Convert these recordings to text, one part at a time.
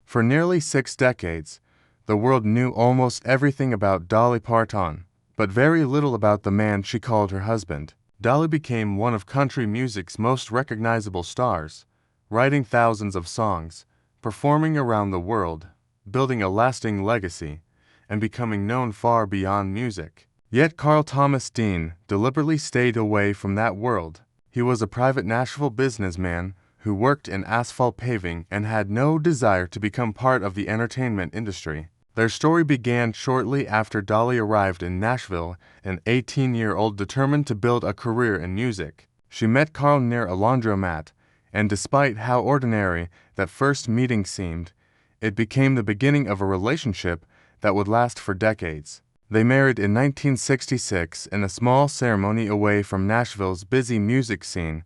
For nearly 6 decades, the world knew almost everything about Dolly Parton, but very little about the man she called her husband. Dolly became one of country music's most recognizable stars, writing thousands of songs, performing around the world, building a lasting legacy, and becoming known far beyond music. Yet Carl Thomas Dean deliberately stayed away from that world. He was a private Nashville businessman who worked in asphalt paving and had no desire to become part of the entertainment industry. Their story began shortly after Dolly arrived in Nashville, an 18-year-old determined to build a career in music. She met Carl near a laundromat, and despite how ordinary that first meeting seemed, it became the beginning of a relationship that would last for decades. They married in 1966 in a small ceremony away from Nashville's busy music scene,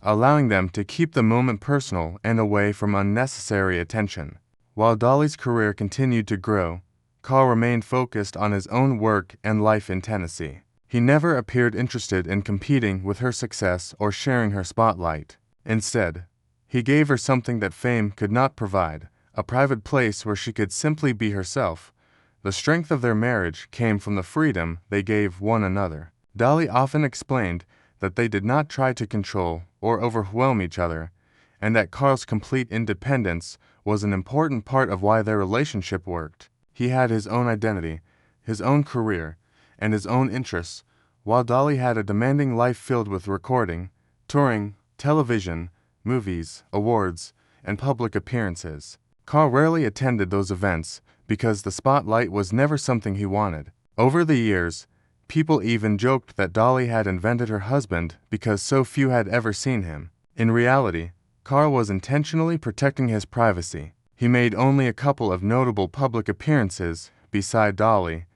allowing them to keep the moment personal and away from unnecessary attention. While Dolly's career continued to grow, Carl remained focused on his own work and life in Tennessee. He never appeared interested in competing with her success or sharing her spotlight. Instead, he gave her something that fame could not provide, a private place where she could simply be herself. The strength of their marriage came from the freedom they gave one another. Dolly often explained that they did not try to control or overwhelm each other, and that Carl's complete independence was an important part of why their relationship worked. He had his own identity, his own career, and his own interests, while Dolly had a demanding life filled with recording, touring, television, movies, awards, and public appearances. Carl rarely attended those events because the spotlight was never something he wanted. Over the years, people even joked that Dolly had invented her husband because so few had ever seen him. In reality, Carl was intentionally protecting his privacy. He made only a couple of notable public appearances beside Dolly,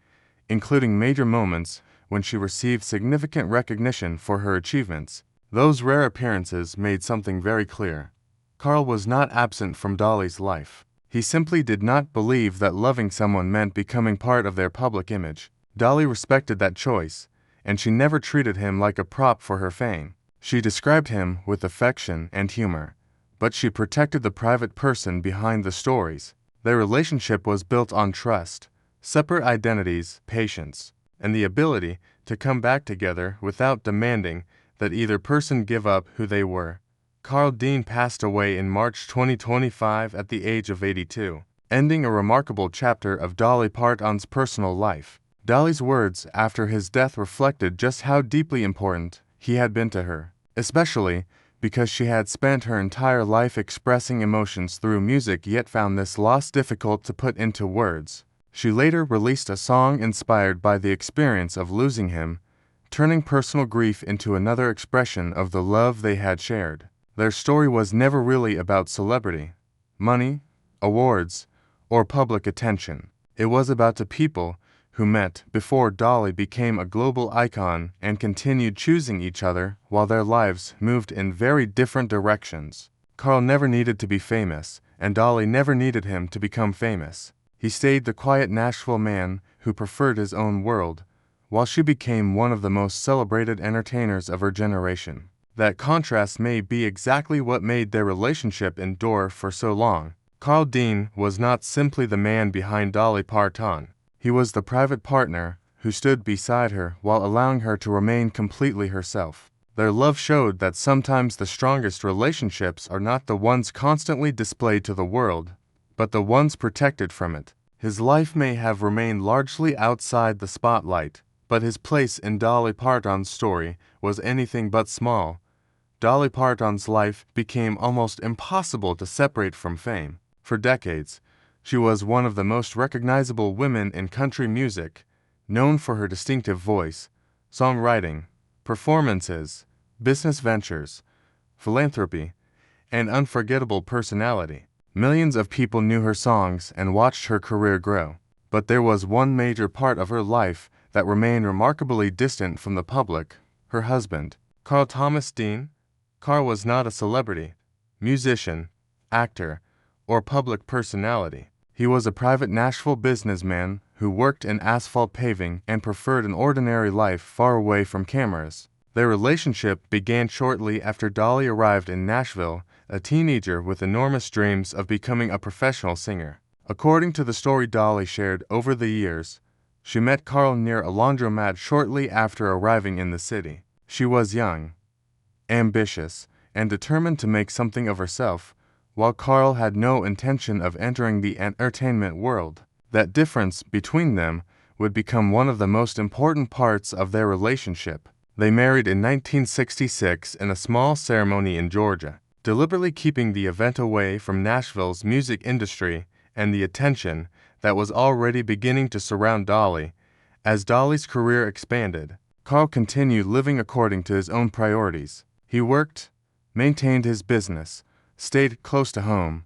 including major moments when she received significant recognition for her achievements. Those rare appearances made something very clear. Carl was not absent from Dolly's life. He simply did not believe that loving someone meant becoming part of their public image. Dolly respected that choice, and she never treated him like a prop for her fame. She described him with affection and humor, but she protected the private person behind the stories. Their relationship was built on trust, separate identities, patience, and the ability to come back together without demanding that either person give up who they were. Carl Dean passed away in March 2025 at the age of 82, ending a remarkable chapter of Dolly Parton's personal life. Dolly's words after his death reflected just how deeply important he had been to her, especially because she had spent her entire life expressing emotions through music yet found this loss difficult to put into words. She later released a song inspired by the experience of losing him, turning personal grief into another expression of the love they had shared. Their story was never really about celebrity, money, awards, or public attention. It was about the people who met before Dolly became a global icon and continued choosing each other while their lives moved in very different directions. Carl never needed to be famous, and Dolly never needed him to become famous. He stayed the quiet Nashville man who preferred his own world, while she became one of the most celebrated entertainers of her generation. That contrast may be exactly what made their relationship endure for so long. Carl Dean was not simply the man behind Dolly Parton. He was the private partner who stood beside her while allowing her to remain completely herself. Their love showed that sometimes the strongest relationships are not the ones constantly displayed to the world, but the ones protected from it. His life may have remained largely outside the spotlight, but his place in Dolly Parton's story was anything but small. Dolly Parton's life became almost impossible to separate from fame. For decades, she was one of the most recognizable women in country music, known for her distinctive voice, songwriting, performances, business ventures, philanthropy, and unforgettable personality. Millions of people knew her songs and watched her career grow. But there was one major part of her life that remained remarkably distant from the public: her husband. Carl Thomas Dean. Carl was not a celebrity, musician, actor, or public personality. He was a private Nashville businessman who worked in asphalt paving and preferred an ordinary life far away from cameras. Their relationship began shortly after Dolly arrived in Nashville a teenager with enormous dreams of becoming a professional singer. According to the story Dolly shared over the years, she met Carl near a laundromat shortly after arriving in the city. She was young, ambitious, and determined to make something of herself, while Carl had no intention of entering the entertainment world. That difference between them would become one of the most important parts of their relationship. They married in 1966 in a small ceremony in Georgia, deliberately keeping the event away from Nashville's music industry and the attention that was already beginning to surround Dolly. As Dolly's career expanded, Carl continued living according to his own priorities. He worked, maintained his business, stayed close to home,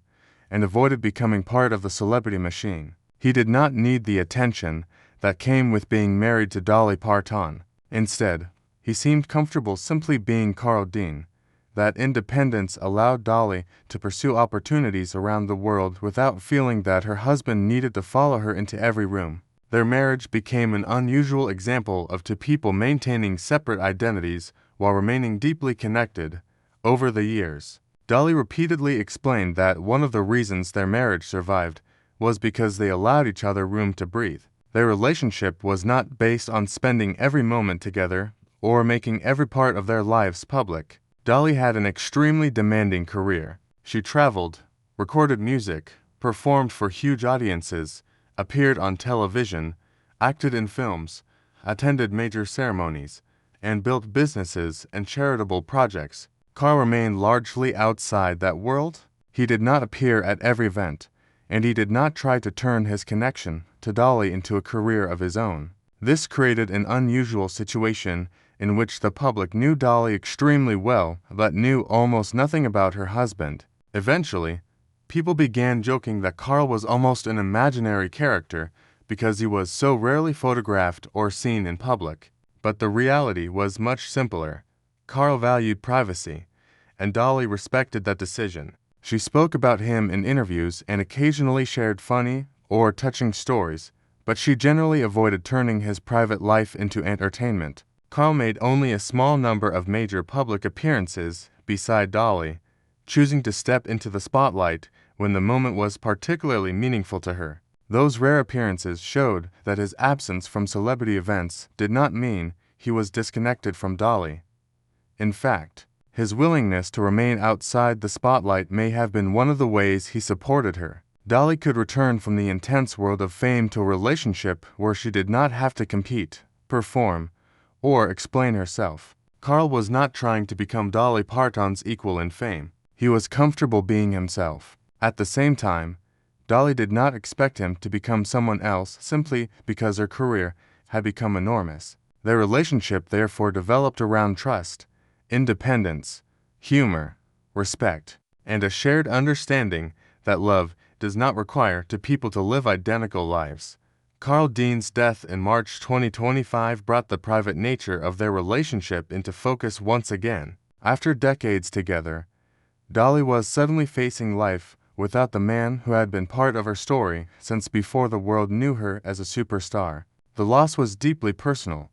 and avoided becoming part of the celebrity machine. He did not need the attention that came with being married to Dolly Parton. Instead, he seemed comfortable simply being Carl Dean. That independence allowed Dolly to pursue opportunities around the world without feeling that her husband needed to follow her into every room. Their marriage became an unusual example of two people maintaining separate identities while remaining deeply connected. Over the years, Dolly repeatedly explained that one of the reasons their marriage survived was because they allowed each other room to breathe. Their relationship was not based on spending every moment together or making every part of their lives public. Dolly had an extremely demanding career. She traveled, recorded music, performed for huge audiences, appeared on television, acted in films, attended major ceremonies, and built businesses and charitable projects. Carl remained largely outside that world. He did not appear at every event, and he did not try to turn his connection to Dolly into a career of his own. This created an unusual situation in which the public knew Dolly extremely well but knew almost nothing about her husband. Eventually, people began joking that Carl was almost an imaginary character because he was so rarely photographed or seen in public. But the reality was much simpler. Carl valued privacy, and Dolly respected that decision. She spoke about him in interviews and occasionally shared funny or touching stories, but she generally avoided turning his private life into entertainment. Carl made only a small number of major public appearances beside Dolly, choosing to step into the spotlight when the moment was particularly meaningful to her. Those rare appearances showed that his absence from celebrity events did not mean he was disconnected from Dolly. In fact, his willingness to remain outside the spotlight may have been one of the ways he supported her. Dolly could return from the intense world of fame to a relationship where she did not have to compete, perform, or explain herself. Carl was not trying to become Dolly Parton's equal in fame. He was comfortable being himself. At the same time, Dolly did not expect him to become someone else simply because her career had become enormous. Their relationship therefore developed around trust, independence, humor, respect, and a shared understanding that love does not require two people to live identical lives. Carl Dean's death in March 2025 brought the private nature of their relationship into focus once again. After decades together, Dolly was suddenly facing life without the man who had been part of her story since before the world knew her as a superstar. The loss was deeply personal,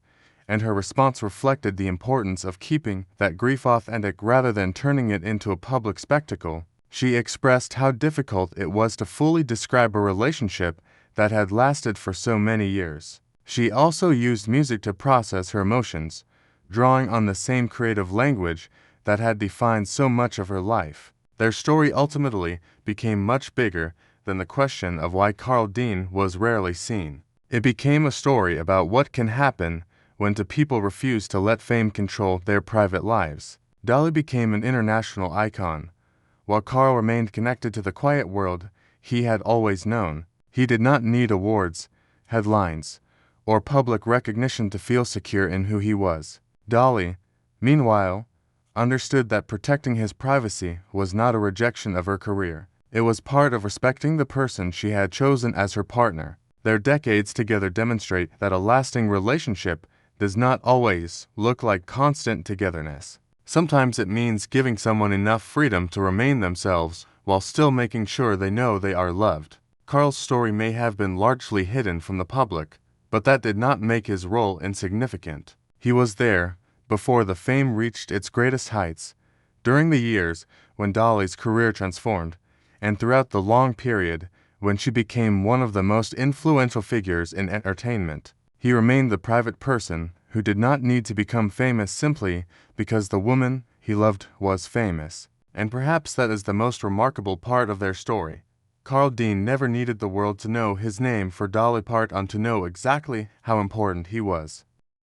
and her response reflected the importance of keeping that grief authentic rather than turning it into a public spectacle. She expressed how difficult it was to fully describe a relationship that had lasted for so many years. She also used music to process her emotions, drawing on the same creative language that had defined so much of her life. Their story ultimately became much bigger than the question of why Carl Dean was rarely seen. It became a story about what can happen when two people refuse to let fame control their private lives. Dolly became an international icon, while Carl remained connected to the quiet world he had always known. He did not need awards, headlines, or public recognition to feel secure in who he was. Dolly, meanwhile, understood that protecting his privacy was not a rejection of her career. It was part of respecting the person she had chosen as her partner. Their decades together demonstrate that a lasting relationship does not always look like constant togetherness. Sometimes it means giving someone enough freedom to remain themselves while still making sure they know they are loved. Carl's story may have been largely hidden from the public, but that did not make his role insignificant. He was there before the fame reached its greatest heights, During the years when Dolly's career transformed, and throughout the long period when she became one of the most influential figures in entertainment, he remained the private person who did not need to become famous simply because the woman he loved was famous. And perhaps that is the most remarkable part of their story. Carl Dean never needed the world to know his name for Dolly Parton to know exactly how important he was.